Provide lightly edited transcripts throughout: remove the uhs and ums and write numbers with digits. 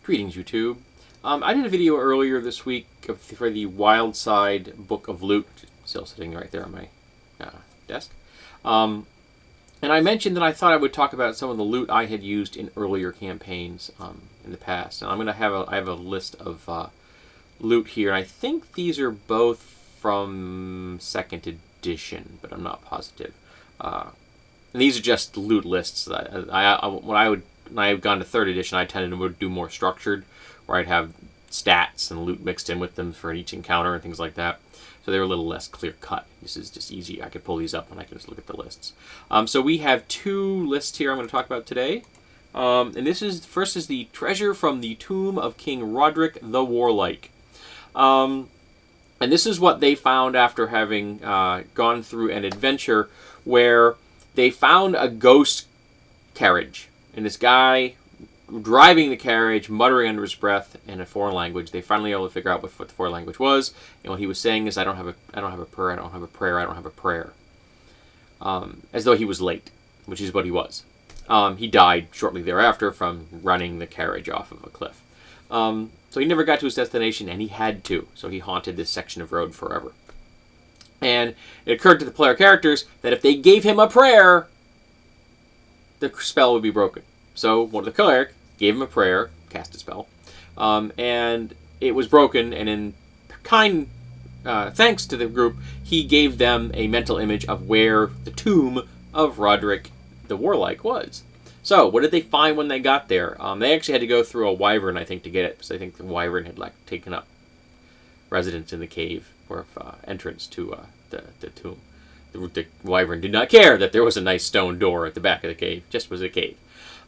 Greetings, YouTube. I did a video earlier this week for the Wild Side Book of Loot, still sitting right there on my desk. And I mentioned that I thought I would talk about some of the loot I had used in earlier campaigns in the past. And I have a list of loot here, and I think these are both from 2nd edition, but I'm not positive. And these are just loot lists. When I've gone to 3rd edition, I tended to do more structured, where I'd have stats and loot mixed in with them for each encounter and things like that. So they're a little less clear-cut. This is just easy. I could pull these up and I can just look at the lists. So we have 2 lists here I'm going to talk about today. And first is the treasure from the tomb of King Roderick the Warlike. And this is what they found after having gone through an adventure where they found a ghost carriage. And this guy driving the carriage, muttering under his breath in a foreign language. They finally were able to figure out what the foreign language was. And what he was saying is, I don't have a prayer, I don't have a prayer, I don't have a prayer. As though he was late, which is what he was. He died shortly thereafter from running the carriage off of a cliff. So he never got to his destination, and he had to. So he haunted this section of road forever. And it occurred to the player characters that if they gave him a prayer, the spell would be broken. So one of the cleric gave him a prayer, cast a spell, and it was broken. And in kind thanks to the group, he gave them a mental image of where the tomb of Roderick the Warlike was. So what did they find when they got there? They actually had to go through a wyvern, I think, to get it, because I think the wyvern had taken up residence in the cave or entrance to the tomb. The wyvern did not care that there was a nice stone door at the back of the cave; just was a cave.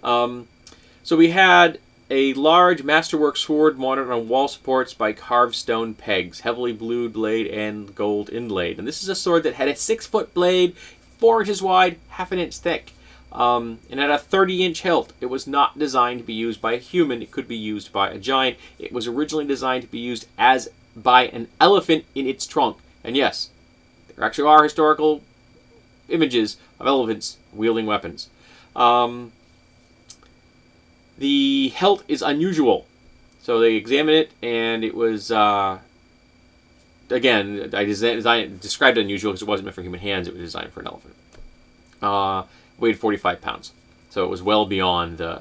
So we had a large masterwork sword mounted on wall supports by carved stone pegs, heavily blued blade and gold inlaid. And this is a sword that had a 6-foot blade, 4 inches wide, half an inch thick, and had a 30-inch hilt. It was not designed to be used by a human. It could be used by a giant. It was originally designed to be used by an elephant in its trunk. And yes, there actually are historical images of elephants wielding weapons. The hilt is unusual. So they examined it, and it was, again, I described it unusual because it wasn't meant for human hands. It was designed for an elephant. Weighed 45 pounds. So it was well beyond the...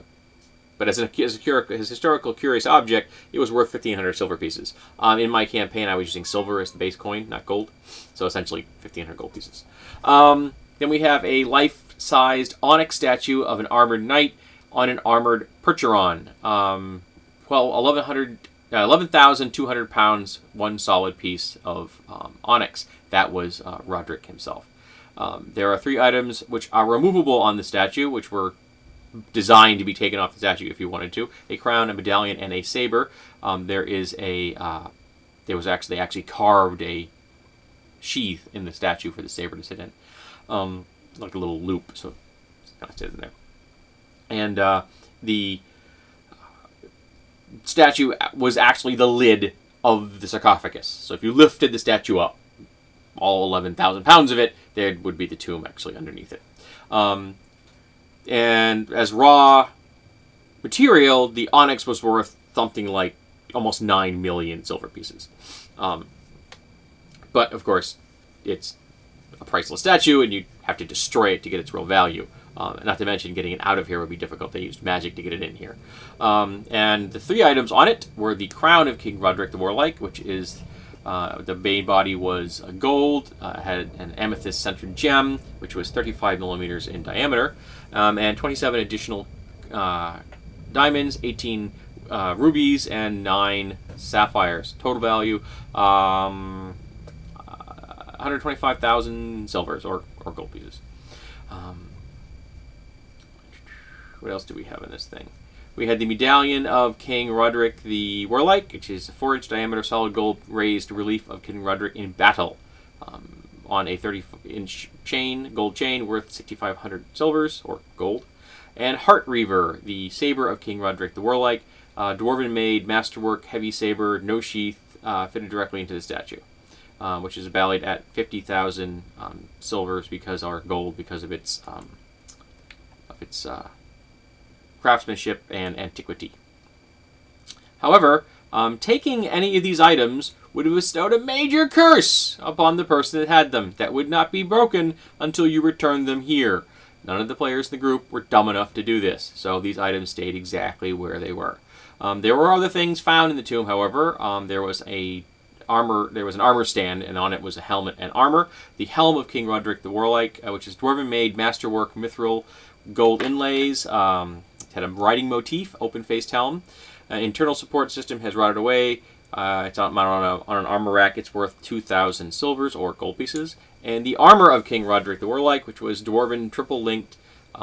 But as a historical curious object, it was worth 1,500 silver pieces. In my campaign, I was using silver as the base coin, not gold. So essentially 1,500 gold pieces. Then we have a life-sized onyx statue of an armored knight on an armored percheron. 11,200 pounds, one solid piece of onyx. That was Roderick himself. There are 3 items which are removable on the statue, which were designed to be taken off the statue if you wanted to: a crown, a medallion, and a saber. They actually carved a sheath in the statue for the saber to sit in, like a little loop, so it's kind of sitting there. And the statue was actually the lid of the sarcophagus. So if you lifted the statue up, all 11,000 pounds of it, there would be the tomb actually underneath it. And as raw material, the onyx was worth something like almost 9 million silver pieces. But, of course, it's a priceless statue, and you'd have to destroy it to get its real value. Not to mention, getting it out of here would be difficult. They used magic to get it in here. And the 3 items on it were the crown of King Roderick the Warlike, which is... the main body was gold, had an amethyst-centered gem, which was 35 millimeters in diameter, and 27 additional diamonds, 18 rubies, and 9 sapphires. Total value, 125,000 silvers, or gold pieces. What else do we have in this thing? We had the medallion of King Roderick the Warlike, which is a 4-inch diameter solid gold raised relief of King Roderick in battle, on a 30-inch gold chain worth 6,500 silvers, or gold. And Heart Reaver, the saber of King Roderick the Warlike, dwarven-made masterwork heavy saber, no sheath, fitted directly into the statue, which is valued at 50,000 silvers because of its craftsmanship and antiquity. However, taking any of these items would have bestowed a major curse upon the person that had them that would not be broken until you returned them here. None of the players in the group were dumb enough to do this, so these items stayed exactly where they were. There were other things found in the tomb, however. There was an armor stand, and on it was a helmet and armor. The helm of King Roderick the Warlike, which is dwarven-made masterwork mithril gold inlays. It had a riding motif, open-faced helm. Internal support system has rotted away. It's mounted on an armor rack. It's worth 2,000 silvers or gold pieces. And the armor of King Roderick the Warlike, which was dwarven triple-linked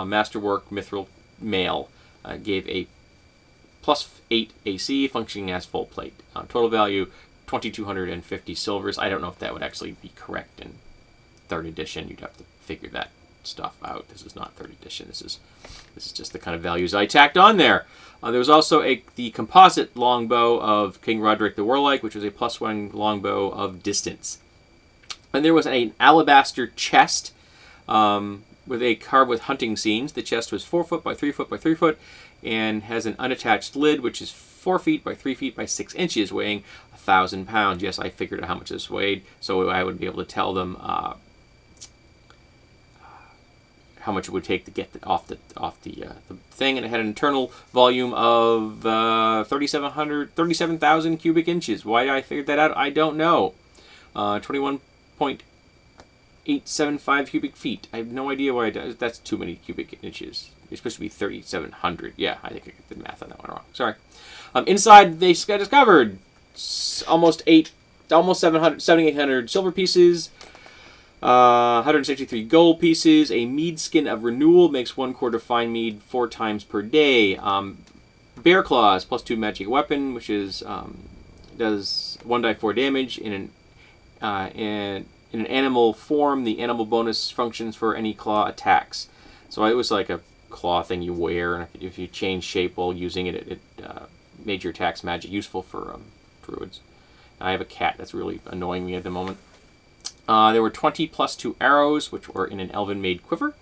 masterwork mithril mail, gave a +8 AC, functioning as full plate. Total value 2,250 silvers. I don't know if that would actually be correct in 3rd edition. You'd have to figure that stuff out. This is not 3rd edition. This is just the kind of values I tacked on there. There was also the composite longbow of King Roderick the Warlike, which was a +1 longbow of distance. And there was an alabaster chest with a carved with hunting scenes. The chest was 4 foot by 3 foot by 3 foot and has an unattached lid, which is 4 feet by 3 feet by 6 inches, weighing 1,000 pounds. Yes, I figured out how much this weighed, so I would be able to tell them how much it would take to get off the thing. And it had an internal volume of 37,000 cubic inches. Why I figured that out, I don't know. 21.875 cubic feet. I have no idea why that's too many cubic inches. It's supposed to be 3,700. Yeah, I think I got the math on that one wrong. Sorry. Inside, they discovered almost 7,800 silver pieces, 163 gold pieces. A mead skin of renewal makes 1 quart of fine mead 4 times per day. Bear claws +2 magic weapon, which is does 1d4 damage in an animal form. The animal bonus functions for any claw attacks. So it was like a claw thing you wear, and if you change shape while using it, it made your attacks magic useful for druids. I have a cat that's really annoying me at the moment. There were 20 +2 arrows, which were in an elven-made quiver.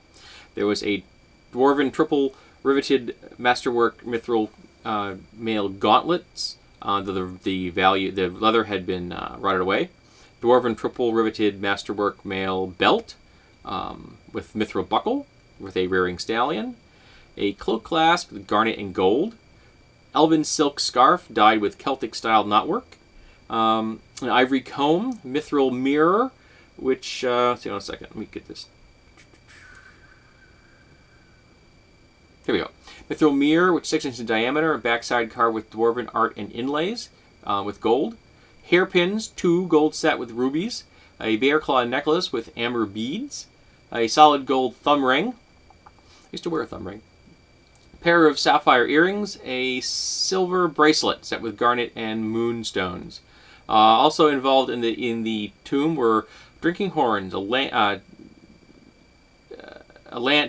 There was a dwarven triple riveted masterwork mithril mail gauntlets. The leather had been rotted away. Dwarven triple riveted masterwork mail belt with mithril buckle with a rearing stallion. A cloak clasp with garnet and gold. Elven silk scarf dyed with Celtic style knotwork. An ivory comb, mithril mirror, which, let's see, one second, let me get this. Here we go. Mithril mirror, which 6 inches in diameter, and backside carved with dwarven art and inlays with gold. Hairpins, 2 gold set with rubies. A bear claw necklace with amber beads. A solid gold thumb ring. I used to wear a thumb ring. Pair of sapphire earrings. A silver bracelet set with garnet and moonstones. Also involved in the tomb were drinking horns, a lance,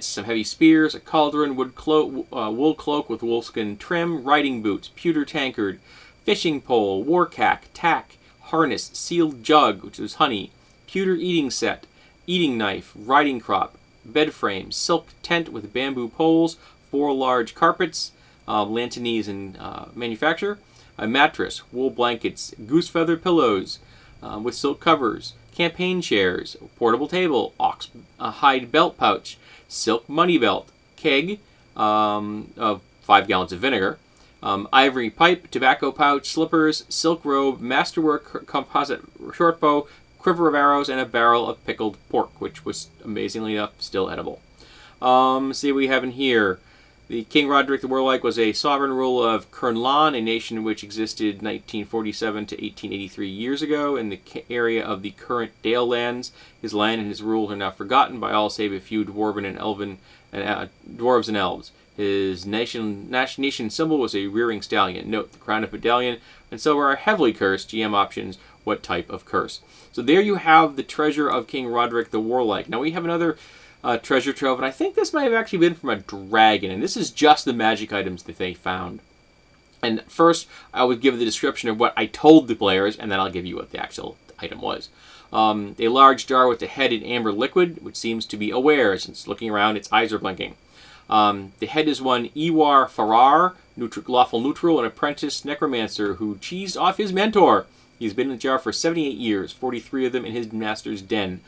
some heavy spears, a cauldron, wool cloak with wolfskin trim, riding boots, pewter tankard, fishing pole, warcack, tack, harness, sealed jug, which was honey, pewter eating set, eating knife, riding crop, bed frame, silk tent with bamboo poles, 4 large carpets, Lantanese in manufacture, a mattress, wool blankets, goose feather pillows with silk covers, campaign chairs, portable table, ox hide belt pouch, silk money belt, keg of 5 gallons of vinegar, ivory pipe, tobacco pouch, slippers, silk robe, masterwork composite short bow, quiver of arrows, and a barrel of pickled pork, which was amazingly enough still edible. See what we have in here. The King Roderick the Warlike was a sovereign ruler of Kernlan, a nation which existed 1947 to 1883 years ago in the area of the current Dale lands. His land and his rule are now forgotten by all save a few dwarven and elven dwarves and elves. His nation symbol was a rearing stallion. Note the crown of medallion and silver are heavily cursed. GM options: what type of curse? So there you have the treasure of King Roderick the Warlike. Now we have another treasure trove, and I think this might have actually been from a dragon, and this is just the magic items that they found. And first, I would give the description of what I told the players, and then I'll give you what the actual item was. A large jar with the head in amber liquid, which seems to be aware, since looking around, its eyes are blinking. The head is one Iwar Farar, lawful neutral, an apprentice necromancer who cheesed off his mentor. He's been in the jar for 78 years, 43 of them in his master's den.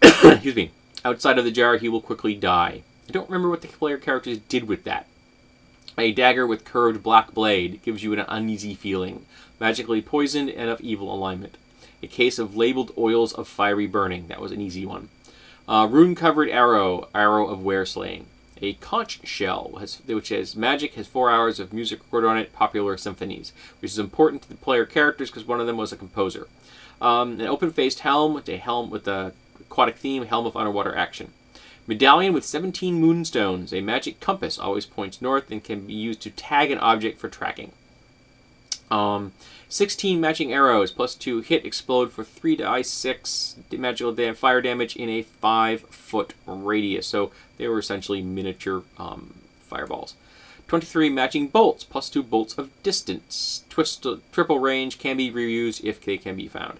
Excuse me. Outside of the jar, he will quickly die. I don't remember what the player characters did with that. A dagger with curved black blade gives you an uneasy feeling. Magically poisoned and of evil alignment. A case of labeled oils of fiery burning. That was an easy one. Rune-covered arrow of wereslaying. A conch shell, which has magic, has 4 hours of music recorded on it, popular symphonies, which is important to the player characters because one of them was a composer. An open-faced helm with a aquatic theme, helm of underwater action. Medallion with 17 moonstones. A magic compass always points north and can be used to tag an object for tracking. 16 matching arrows, plus 2 hit, explode for 3d6 magical fire damage in a 5-foot radius. So they were essentially miniature fireballs. 23 matching bolts, plus 2 bolts of distance. Triple range, can be reused if they can be found.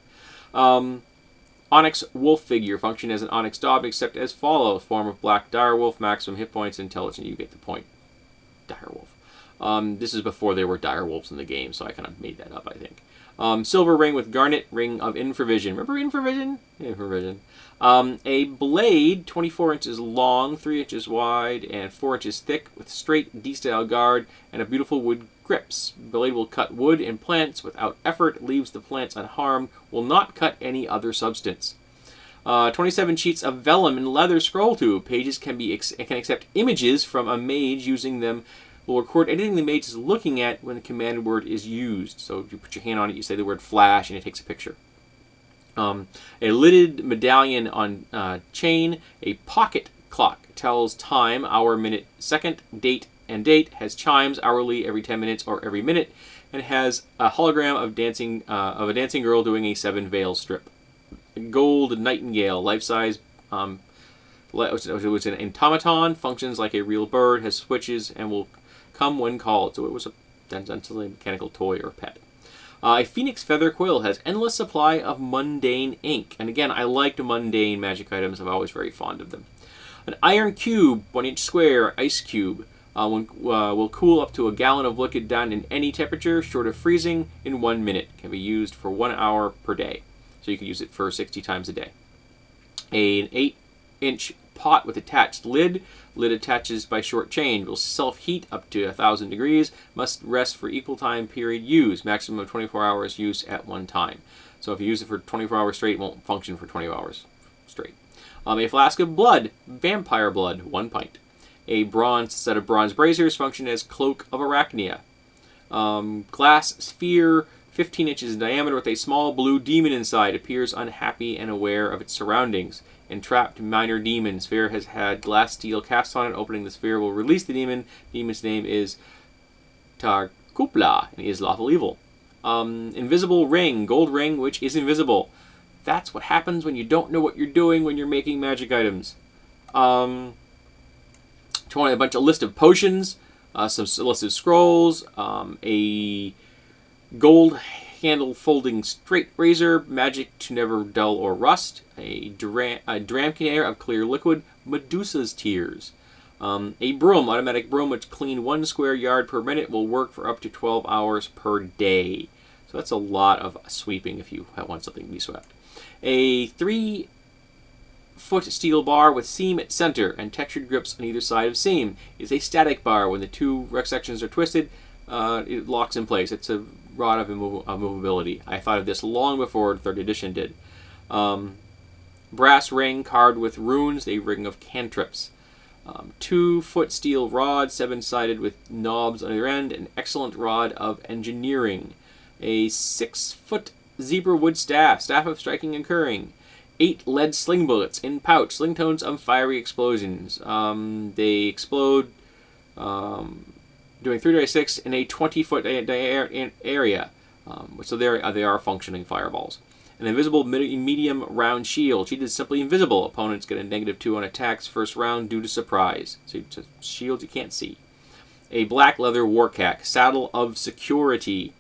Onyx wolf figure, function as an onyx dog except as follows. Form of black direwolf, maximum hit points, intelligence, you get the point. Direwolf. This is before there were direwolves in the game, so I kind of made that up, I think. Silver ring with garnet, ring of infravision. Remember infravision? Infravision. A blade, 24 inches long, 3 inches wide, and 4 inches thick, with straight D-style guard and a beautiful wood grips. Blade will cut wood and plants without effort, leaves the plants unharmed, will not cut any other substance. 27 sheets of vellum and leather scroll tube. Pages can accept images from a mage using them. Will record anything the mage is looking at when the command word is used. So if you put your hand on it, you say the word flash, and it takes a picture. A lidded medallion on chain. A pocket clock tells time, hour, minute, second, date, and date. Has chimes hourly every 10 minutes or every minute, and has a hologram of a dancing girl doing a 7 veil strip. A gold nightingale, life-size. Which was an automaton, functions like a real bird, has switches, and will come when called. So it was essentially a mechanical toy or pet. A phoenix feather quill has endless supply of mundane ink. And again, I liked mundane magic items. I'm always very fond of them. An iron cube, 1 inch square, ice cube. Will cool up to a gallon of liquid down in any temperature, short of freezing, in 1 minute. Can be used for 1 hour per day. So you can use it for 60 times a day. An 8-inch pot with attached lid. Lid attaches by short chain. Will self-heat up to 1,000 degrees. Must rest for equal time period use. Maximum of 24 hours use at one time. So if you use it for 24 hours straight, it won't function for 20 hours straight. A flask of blood. Vampire blood. 1 pint. A set of bronze braziers function as cloak of arachnia. Glass sphere, 15 inches in diameter with a small blue demon inside. Appears unhappy and aware of its surroundings. Entrapped minor demon. Sphere has had glass steel cast on it. Opening the sphere will release the demon. Demon's name is Tarkupla and he is lawful evil. Invisible ring. Gold ring which is invisible. That's what happens when you don't know what you're doing when you're making magic items. A list of potions. Some list of scrolls. A gold handle folding straight razor, magic to never dull or rust, a dram container of clear liquid, Medusa's tears. A broom, automatic broom which clean 1 square yard per minute, will work for up to 12 hours per day. So that's a lot of sweeping if you want something to be swept. A 3-foot steel bar with seam at center and textured grips on either side of seam. Is a static bar. When the two sections are twisted, it locks in place. It's a rod of movability. I thought of this long before 3rd edition did. Brass ring carved with runes, a ring of cantrips. 2-foot steel rod, 7-sided with knobs on either end, an excellent rod of engineering. A 6-foot zebra wood staff of striking and curring. 8 lead sling bullets in pouch, sling tones of fiery explosions. They explode doing 3d6 in a 20-foot area. So they are functioning fireballs. An invisible medium round shield. Shield is simply invisible. Opponents get a -2 on attacks first round due to surprise. So it's a shield you can't see. A black leather warcack. Saddle of security.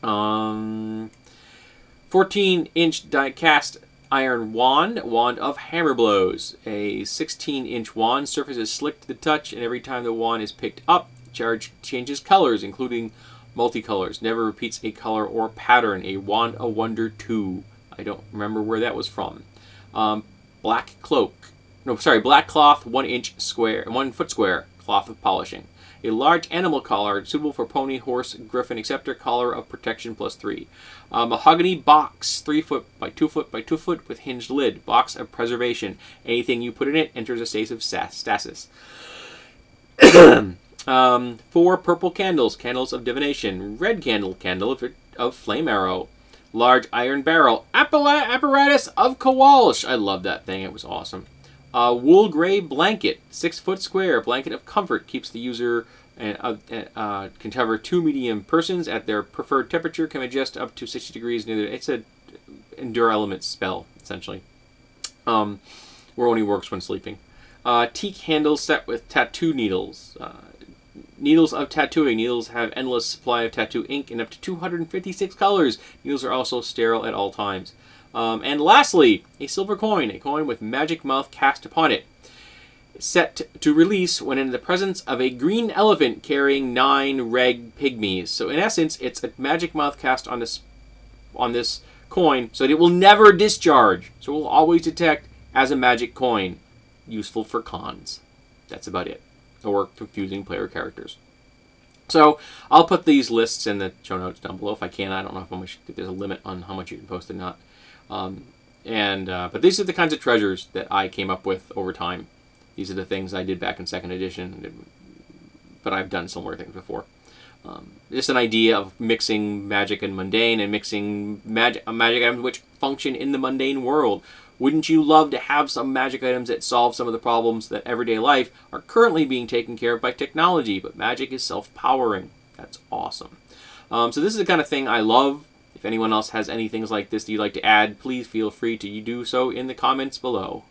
14-inch cast iron wand of hammer blows. A 16-inch wand. Surface is slick to the touch, and every time the wand is picked up, discharge changes colors, including multicolors. Never repeats a color or pattern. A Wand of Wonder 2. I don't remember where that was from. Black cloak. No, sorry, black cloth, 1 inch square, 1 foot square, cloth of polishing. A large animal collar, suitable for pony, horse, griffin, etc. Collar of protection +3. Mahogany box, 3 foot by 2 foot by 2 foot with hinged lid. Box of preservation. Anything you put in it enters a state of stasis. 4 purple candles, candles of divination. Red candle, candle of flame arrow. Large iron barrel, apparatus of Kowalsh. I love that thing. It was awesome. Wool gray blanket, 6 foot square, blanket of comfort, keeps the user can cover 2 medium persons at their preferred temperature, can adjust up to 60 degrees. It's a endure element spell, essentially. Where only works when sleeping. Teak handle set with tattoo needles. Needles of tattooing. Needles have endless supply of tattoo ink in up to 256 colors. Needles are also sterile at all times. And lastly, a silver coin, a coin with magic mouth cast upon it. Set to release when in the presence of a green elephant carrying 9 reg pygmies. So in essence, it's a magic mouth cast on this coin so that it will never discharge. So it will always detect as a magic coin. Useful for cons. That's about it. Or confusing player characters. So I'll put these lists in the show notes down below if I can. I don't know if there's a limit on how much you can post or not. But these are the kinds of treasures that I came up with over time. These are the things I did back in 2nd edition, but I've done similar things before. Just an idea of mixing magic and mundane, and mixing magic items which function in the mundane world. Wouldn't you love to have some magic items that solve some of the problems that everyday life are currently being taken care of by technology, but magic is self-powering. That's awesome. So this is the kind of thing I love. If anyone else has any things like this that you'd like to add, please feel free to do so in the comments below.